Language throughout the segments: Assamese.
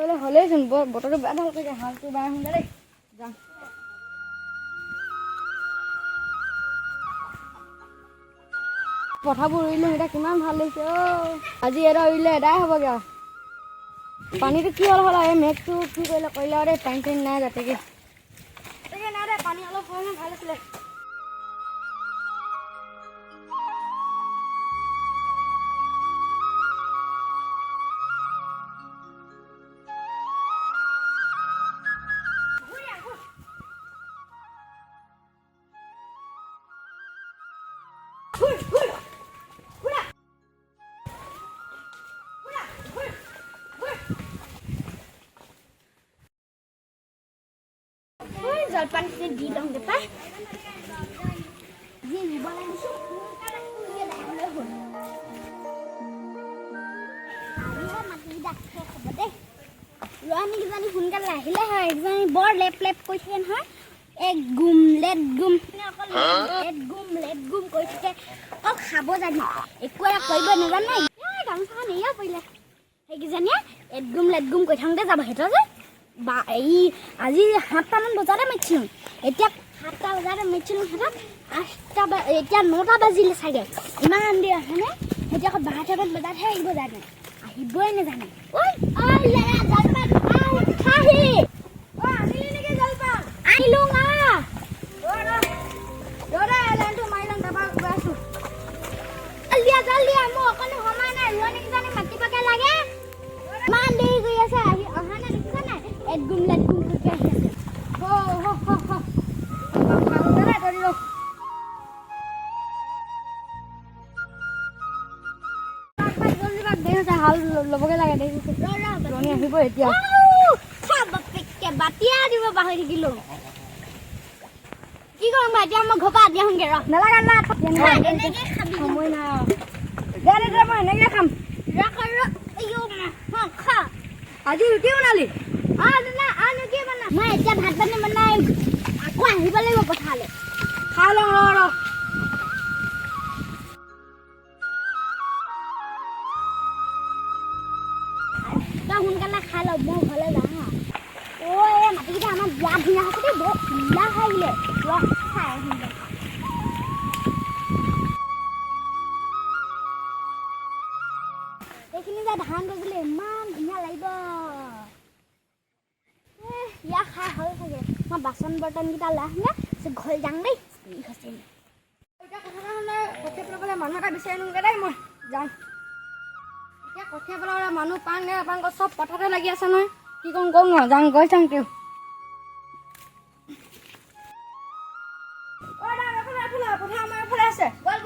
বোলে হ'লেইচোন বতৰটো বেয়া ভাল কৰিছে হালটো বাই আহোঁগৈ দেই যাম পথাৰবোৰ ৰুইলোঁ এতিয়া কিমান ভাল লাগিছে আজি এটা ৰুইলে এদাই হ'বগৈ আৰু পানীটো কি হ'ল হ'ল এই মেঘটো কি কৰিলে আৰু দেই পানী চানী নাই যাতেকৈ নাই দে পানী অলপ হ'লে ভাল আছিলে জলপান দি লওঁ দে পাই যি নিব লাগিছোঁ হ'ব দেই ৰোৱানীকেইজনী সোনকালে আহিলে হয় এজনী বৰ লেপ লেপ কৰি থাকে নহয় এক গুম লেট গুম লেট গুম কৰি থাকে অকল খাব জানে একো এটা কৰিব নাজানে গামোচা নেৰিয়া পৰিলে সেইকেইজনীয়ে লেট গুম কৰি থাকোঁতে যাব সিহঁতৰ যে বা এই আজি 7টামান বজাতে মাৰিছিলোঁ এতিয়া 7টা বজাতে মাৰিছিলোঁ সিহঁতক 8টা এতিয়া 9টা বাজিলে চাগে ইমান দেৰি আহেনে এতিয়া আকৌ 12টামান বজাতহে আহিব জানে আহিবই নাজানে আহিলোঁ জলদি মোৰ অকণো সময় নাই ৰোৱনীকেইজনী মাতিবকে লাগে ইমান দেৰি কৰি আছে আহি অহা নাই দেখিছা নাই লেট গুম কৰি আহি আছে হাল ল'বগে লাগে দেখিছে ৰোৱনী আহিব এতিয়া বাতিয়া দিব পাহৰি থাকিলোঁ কি কৰিম এতিয়া মই ঘৰ পৰা আদি আহোঁগৈ নালাগে সময় নাই মই এনেকৈ খাম আজি ৰুটি বনালি মই এতিয়া ভাত পানী বনাই আকৌ আহিব লাগিব পথাৰলৈ খাই লওঁ ৰ তই সোনকালে খাই ল মই ঘৰলৈ যাওঁ এই মাটিকেইটা আমাৰ বিয়া ধুনীয়া হৈছে দেই বৰ ধুনীয়া হৈ আহিলে খাই আহিলে এইখিনি যে ধান গজিলে ইমান ধুনীয়া লাগিব ইয়াক খাই হ'ল চাগে মই বাচন বৰ্তনকেইটা লৈ আহোঁগৈ ঘৰ যাওঁ দেই এতিয়া কথা হ'লে কঠীয়া পেলাবলৈ মানুহ এটা বিচাৰি আনোগৈ দেই মই যাওঁ এতিয়া কঠীয়া পেলাবলৈ মানুহ পাণ চব পথাৰতে লাগি আছে নহয় কি কওঁ নহয় যাওঁ গৈ চাওঁ কিয় পথাৰ আমাৰ এইফালে আছে বল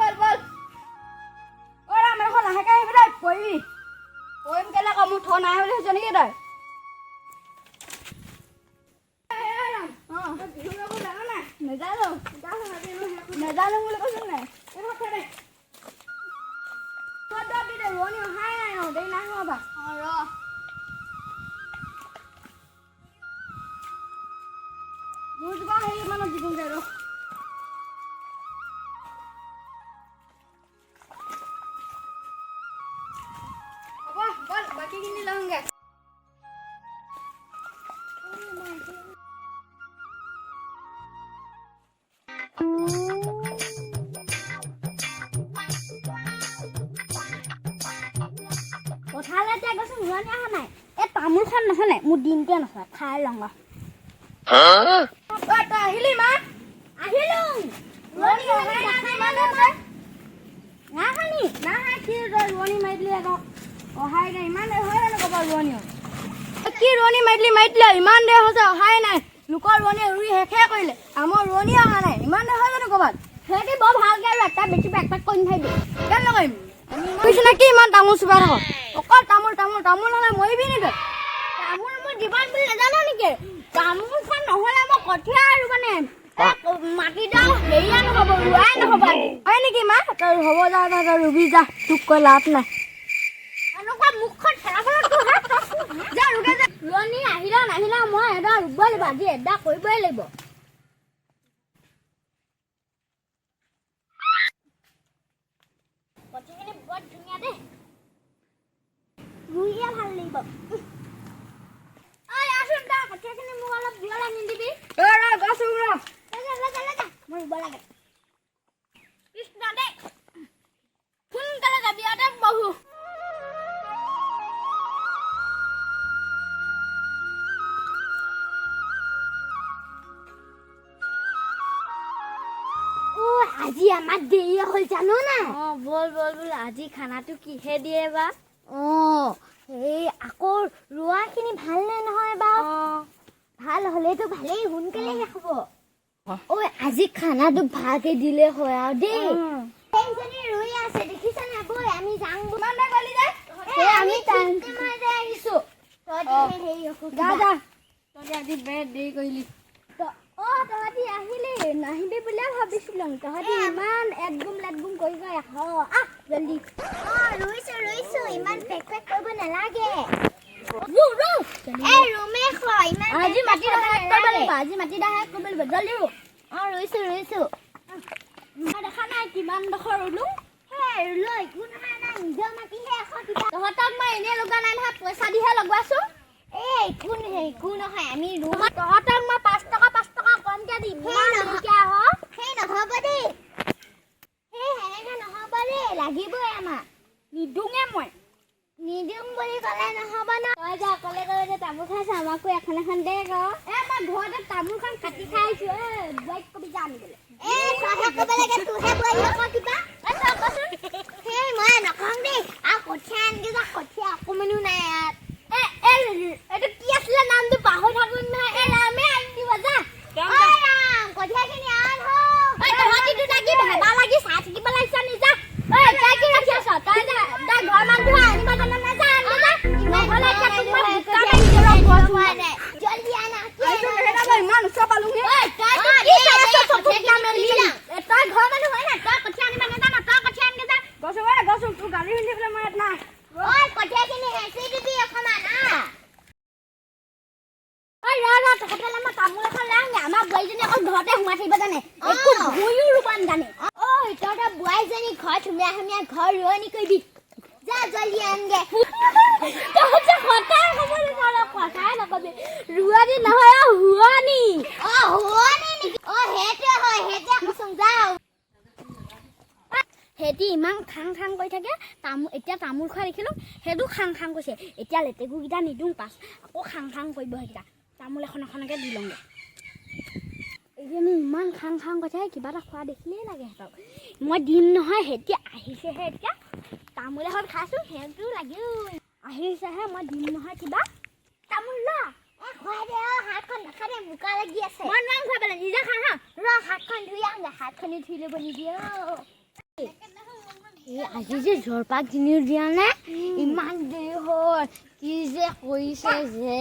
আমাৰ এখন লাহেকৈ আহিবি দেই পৰিম কেলৈ আকৌ মোৰ থ নাই বুলি ভাবিছ নেকি তই নেজানো বুলি কৈছো নাই ৰোৱনী অহাই নাই দেৰি নাই হোৱা মোৰ কিবা হেৰি ইমানত দিবগে ৰ হ'ব বল বাকীখিনি লওঁগে পথাৰলৈ এতিয়া গৈছো ৰোৱনী অহা নাই এই তামোলখন নহ'লে মোৰ দিনটোৱে নহয় খাই লওঁ তই আহিলি মা আহিলোঁ ৰোৱনী ৰোৱনী মাৰি দিলি আকৌ অহাই নাই ইমান দেৰি হয় জানো ক'ব ৰোৱনীও কি ৰোৱনী মাৰি দিলে ইমান দেৰি হৈছে অহাই নাই লোকৰ ৰোৱনীয়ে ৰুই শেষে কৰিলে আমাৰ ৰোৱনী অহা নাই ইমান দেৰি হয় জানো ক'ৰবাত সিহঁতি বৰ ভালকৈ আৰু এটা বেছি পেক কৰি নাথাকিবি কেলৈ নকৰিম কৈছোঁ নে কি ইমান তামোল চুবাই থাক অকল তামোল হ'লে মৰিবি নেকি তামোল মোৰ জীৱন বুলি নাজানো নেকি তামোলখন নহ'লে মই কঠীয়া আৰু মানে মাটিডাল হেৰিয়া নহ'ব ৰোৱাই নহ'ব হয় নেকি মা তই হ'ব যা তই ৰুবি যা তোক কৈ লাভ নাই এনেকুৱা মুখখন ৰোৱনী আহিলে নাহিলে মই এডা ৰুবই লাগিব আজি এডা কৰিবই লাগিব কঠীয়াখিনি বৰ ধুনীয়া দেই ৰুইয়ে ভাল লাগিব আজি আমাৰ দেৰি হ'ল জানো না বল আজি খানাটো কিহে দিয়ে বা এই আকৌ ৰোৱাখিনি ভাল নে নহয় বাৰু ভাল হ'লেতো ভালেই সোনকালে শেষ হ'ব ঐ আজি খানাটো ভালকে দিলে হয় আৰু দেই টেনচনে ৰৈ আছে দেখিছানে বৈ আমি যাম মানে গলি যায় আমি টাইমে আহিছো তই আজি বেট দেৰি কৰিলি তহঁতি আহিলি নাহিবি বুলিয়ে ভাবিছিলো তহঁতি ইমান এডগুম লেটগুম কৰি গৈ আহ জলদি ৰৈছো ইমান পেক কৰিব নালাগে আজি মাটি দাহে কৰিব লাগিব জলদি ৰৈছো দেখা নাই কিমান ডোখৰ ৰুলো তহঁতক মই এনেই লগোৱা নাই নহয় পইচা দিহে লগোৱাছো একো নহয় আমি তহঁতক মই 5 টকা কমকে দিম সেই নহ'ব দেই সেনেকে নহ'ব দেই লাগিবই আমাক নিদোঙে মই নিদিওঁ বুলি ক'লে নহ'ব ন তই যে অকলে যে তামোল খাইছ আমাকো এখন দে ক মই ঘৰতে তামোলখন কাটি খাই আহিছো বোৱাৰীক কবি যা আনিবলৈ তইহে ক'ব লাগে তোহে বোৱাৰী আকৌ কিবা সেই মই নকওঁ দেই আৰু কঠীয়া আনকি যা কঠীয়া অকণমানো নাই ইয়াত এইটো কি আছিলে নামটো পাহৰি থাকো নহয় নামে আনি দিব যা কঠীয়াখিনি আন তহঁতি দুটাকি ভেবা লাগি চাই থাকিব লাগিছ নিজা তই কি ৰাখি আছ তই ঘৰ মানুহ আনিব জানো নাযা নহ'লে জলদি আনা ইমান ওচৰ পালোহি তই ঘৰ মানুহ হয় নাই তই কঠীয়া আনিব নাজান তই কঠীয়া আনিব যা গছ তোৰ গালি শুনি থাকিবলৈ মই ইয়াত নাই কঠীয়াখিনি হেঁচি দিবি অকণমান তহঁতলৈ মই তামোল এখন লাওঁগে আমাৰ বোৱাৰীজনী অকল ঘৰতে সোমাই থাকিব জানে একো ভুঁইও ৰুব নাজানে তহঁতৰ বোৱাৰীজনী ঘৰত সুমিয়াই ঘৰ ৰোৱনি কৰিবি যা জলদি আনগে কথাই নকবি ৰোৱনী নহয় হুৱনি সেইটোৱে হয় সেইটোৱে কৈছোং যাওঁ সিহঁতি ইমান খাং কৰি থাকে এতিয়া তামোল খোৱা দেখিলোঁ সেইটো খাং কৈছে এতিয়া লেটেকুকেইটা নিদিওঁ পাছ আকৌ খাং কৰিব সেইকেইটা তামোল এখনকে দি লওঁগৈ এইজনী ইমান খাং কৰি থাকে কিবা এটা খোৱা দেখিলেই লাগে সিহঁতক মই দিম নহয় সিহঁতি আহিছেহে এতিয়া তামোল এখন খাইছোঁ সিহঁতো লাগেও আহিছেহে মই দিম নহয় কিবা তামোল ল খুৱাই দে হাতখন দেখা দে বোকা লাগি আছে মই নোৱাৰিম খুৱাবলৈ নিজে খা হাতখন ধুই আহোঁগে হাতখনি ধুই ল'ব নিদিয়ে আজি যে জলপাক কিনি দিয়া নাই ইমান দেৰি হ'ল কি যে কৰিছে যে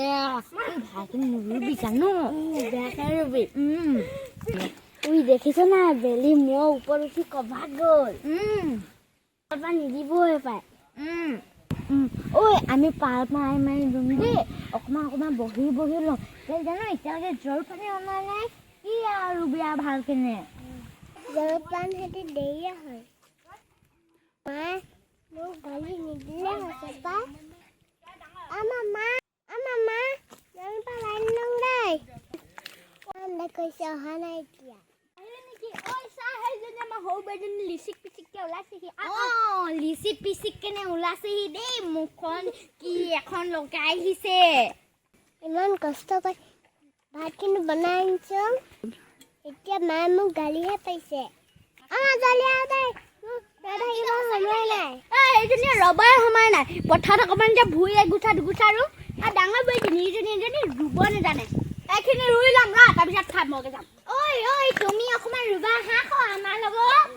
ভালকে নুৰুবি জানো বেয়াকে ৰুবি দেখিছ না বেলি মোৰ ওপৰত উঠি কভাত গ'ল জলপাক নিদিবই পায় আমি পাল মাৰি ৰুম দেই অকণমান বহি লওঁ জানো এতিয়ালৈকে জলপানী অনা নাই কি আৰু বেয়া ভালকে নে জলপান সিহঁতি দেৰিয়ে হয় মোক গালি নিদিলে হৈছে পাই আমাৰ মা জলপান আনি লওঁ দেই কৈছে অহা নাই এতিয়া লিচিক পিচিকনে ওলাইছেহি দেই মুখখন কি এখন লগাই আহিছে ইমান কষ্ট কৰি ভাত কিন্তু বনাই আনিছোঁ এতিয়া মায়ে মোক গালিহে পাইছে এইজনী ৰবাই সময় নাই পথাৰত অকণমান যে ভুই এগুঠা দুগুঠা ৰু আৰু ডাঙৰ বোৱাৰীজনী ইজনী ৰুব নাজানে এইখিনি ৰুই ল'ম তাৰপিছত খাই মগে যাম তুমি অকণমান ৰুবা আমাৰ লগত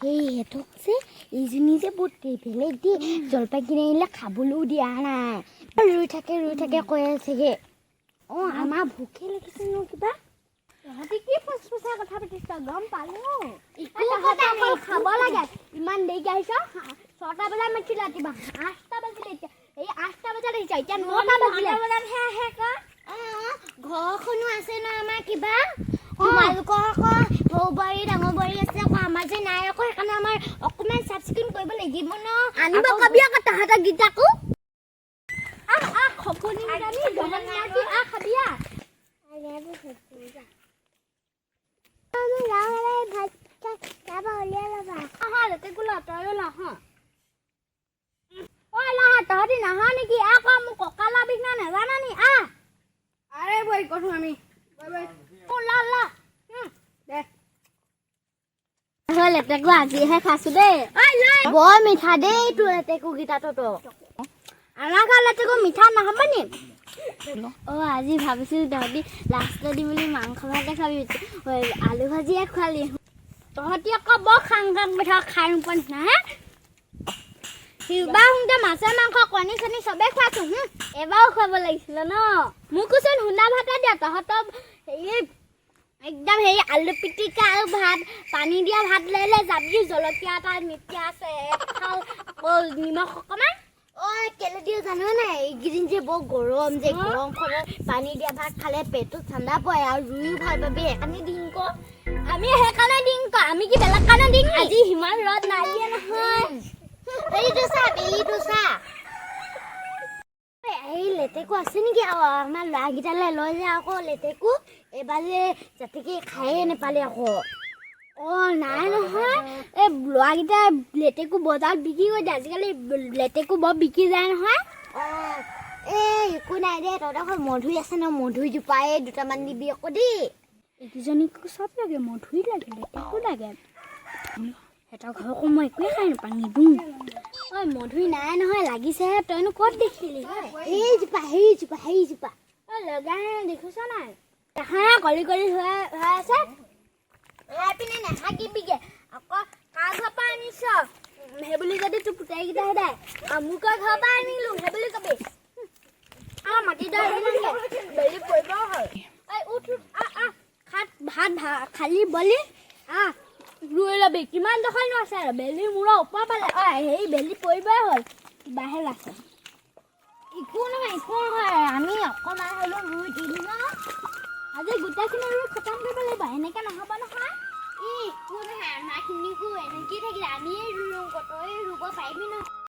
সিহঁতক যে এইজনী যে বহুত বেলেগ দি জলপাই কিনি আনিলে খাবলৈও দিয়া নাই ৰুই থাকে কৈ আছেগে আমাৰ ভোকে লাগিছে ন কিবা তহঁতি কি ফুচফুচাই কথা পাতিছ গম পালো খাব লাগে ইমান দেৰিকে আহিছ 6টা বজাত মাতিছিলা ৰাতিপুৱা 8টা বাজিলে এতিয়া 8টা বজাত আহিছ এতিয়া 9টা বাজিলে ঘৰখনো আছে ন আমাৰ কিবা তোমালোকৰ আকৌ সৰু বোৱাৰী ডাঙৰ বোৱাৰী আছে আকৌ আমাৰ যে নাই আকৌ সেইকাৰণে আমাৰ অকণমান চাফ চিকুণ কৰিব লাগিব ন আনিব কবি আকৌ তাহাঁতৰ গীতাকো খপনি খাবিয়া তহঁতি নাহা নেকি আকৌ মোক কঁকালৰ বিষ না নাজানা নি আৰে বৈ কৈছো আমি দে লেটেকু আজিহে খাইছো দেই বৰ মিঠা দেই তোৰ লেটেকু গীতাটো আমাৰ ঘৰ লেটেকু মিঠা নহ'ব নি আজি ভাবিছিলো তহঁতি লাষ্টত দি বুলি মাংস ভাতে খাবি আলু ভাজিয়ে খোৱালি তহঁতি আকৌ বৰ খাং মিঠা খাই নোপোৱা নিচিনা হে সিবাৰ শুনতে মাছে মাংস কণী চণী চবেই খুৱাইছো এবাৰো খুৱাব লাগিছিলে ন মোকোচোন সুন্দা ভাতে দিয়া তহঁতক হেৰি একদম হেৰি আলু পিটিকা আৰু ভাত পানী দিয়া ভাত লৈ যাবি জলকীয়া এটা মিঠা আছে আকৌ নিমখ অকণমান কেলে দিও জানো নাই এইকেইদিন যে বৰ গৰম যে গৰমখনত পানী দিয়া ভাত খালে পেটটো ঠাণ্ডা পৰে আৰু ৰুইও ভাল পাবি সেইকাৰণে দিম ক আমি সেইকাৰণে দিম ক আমি কি বেলেগ কাৰণে দিম আজি সিমান ৰদ নাই দিয়া নহয় বেলিটো চা এই লেটেকু আছে নেকি আৰু আমাৰ ল'ৰাকেইটালৈ লৈ যায় আকৌ লেটেকু এইবাৰ যে যাতেকে খায়ে নেপালে আকৌ নাই নহয় এই ল'ৰাকেইটা লেটেকু বজাৰত বিক্ৰী কৰি দিয়ে আজিকালি লেটেকু বৰ বিক্ৰী যায় নহয় একো নাই দে তহঁতৰ মধুৰি আছে ন মধুৰি জোপাই দুটামান দিবি আকৌ দেই এইকেইজনীকো চব লাগে মধুৰি লাগে লেটেকু লাগে সিহঁতৰ ঘৰকো মই একোৱে খাই নাপাওঁ নিদিওঁ মধুৰি নাই নহয় লাগিছেহে তইনো ক'ত দেখিলি সেইজোপা লগাই দেখিছ নাই দেখা নাই কলি কলি হৈ আছে পিনে নাথাকিবিগে আকৌ কাৰ ঘৰৰ পৰা আনিছ সেইবুলি যদি তোৰ পুতেইকেইটা সোধাই আমুকৰ ঘৰৰ পৰা আনিলোঁ সেইবুলি কবি মাটি বেলি পৰিব হ'ল উঠ ভাত খালি বলি ৰুই ল'বি কিমান দখলনো আছে আৰু বেলি মূৰৰ ওপৰ পালে হেৰি বেলি পৰিবই হ'ল কিবাহে আছে একো নহয় আমি অকণমান হ'লেও ৰুই দিলোঁ ন আজি গোটেইখিনি ৰুই খতম কৰিব লাগিব এনেকৈ নহ'ব নহয় একো নহয় আমাৰখিনিকো এনেকেই থাকিলে আমিয়ে ৰুওঁ তই ৰুব পাৰিবি ন